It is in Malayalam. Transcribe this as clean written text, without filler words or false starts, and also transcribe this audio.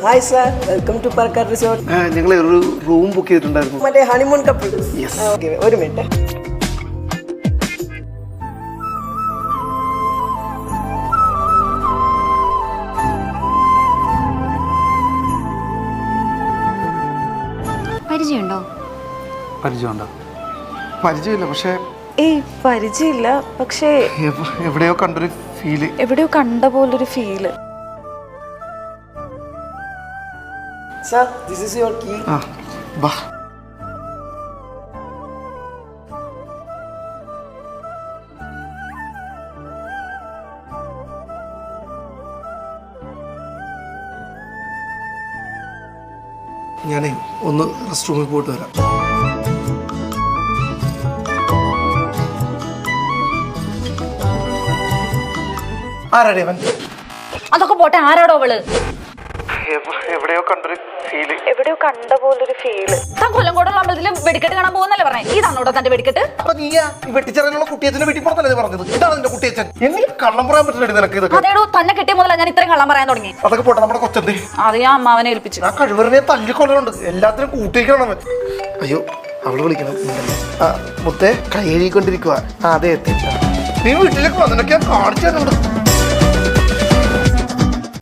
Hi sir, welcome to Parkar Resort. ഞങ്ങൾ ഒരു റൂം ബുക്ക് ചെയ്തിട്ടുണ്ടായിരുന്നു. മറ്റേ ഹണിമൂൺ കപ്പിൾ. Yes. ഓക്കേ, ഒരു മിനിറ്റ്. പരിചയമുണ്ടോ? പരിചയമില്ല, പക്ഷേ പരിചയമില്ല, പക്ഷേ എവിടെയോ കണ്ടൊരു ഫീല്. എവിടെയോ കണ്ട പോലൊരു feel. Sir, this is your key. ബാ. ഞാനേ ഒന്ന് റെസ്റ്റ് റൂമിൽ പോയിട്ട് വരാം. ആരാടേ അവൻ? അതൊക്കെ പോട്ടെ, ആരാടോ അവള്? എവിടെയോ കണ്ടൊരു ഫീല്. എവിടെയോ കണ്ട പോലൊരു ഫീല്. താൻ കൊല്ലംകോടുള്ള അമ്പലത്തില് വെടിക്കെട്ട് കാണാൻ പോകുന്നല്ലേ പറഞ്ഞേ? ഇതാണോടോ തന്റെ വെടിക്കെട്ട്? അപ്പൊ നീയാ ഈ വെട്ടിച്ചെറിയുള്ള കുട്ടിയച്ഛനെ വീട്ടിൽ പുറത്തല്ലേ പറഞ്ഞത്? ഇതാണ് നിന്റെ കുട്ടിയച്ഛൻ. എങ്ങനെ കള്ളം പറയാൻ പറ്റില്ല നിനക്ക് ഇതൊക്കെ? അതേടോ, തന്നെ കിട്ടിയ മുതല ഞാൻ ഇത്രയും കള്ളം പറയാൻ തുടങ്ങി. അതൊക്കെ പോട്ടെ, നമ്മുടെ കൊച്ചെന്തേ? അത് ഞാൻ അമ്മാവനെ ഏൽപ്പിച്ചു. ആ കഴിവറിനെ തല്ലിക്കൊള്ളുന്നുണ്ട്, എല്ലാത്തിനും കൂട്ടിയിരിക്കണം. അയ്യോ, അവള് വിളിക്കണം. മുത്തേ കൈ കഴുകിക്കൊണ്ടിരിക്കുക. അതെ എത്തി. നീ വീട്ടിലേക്ക് വന്നിട്ടൊക്കെ കാണിച്ചു തരുന്നുണ്ട്.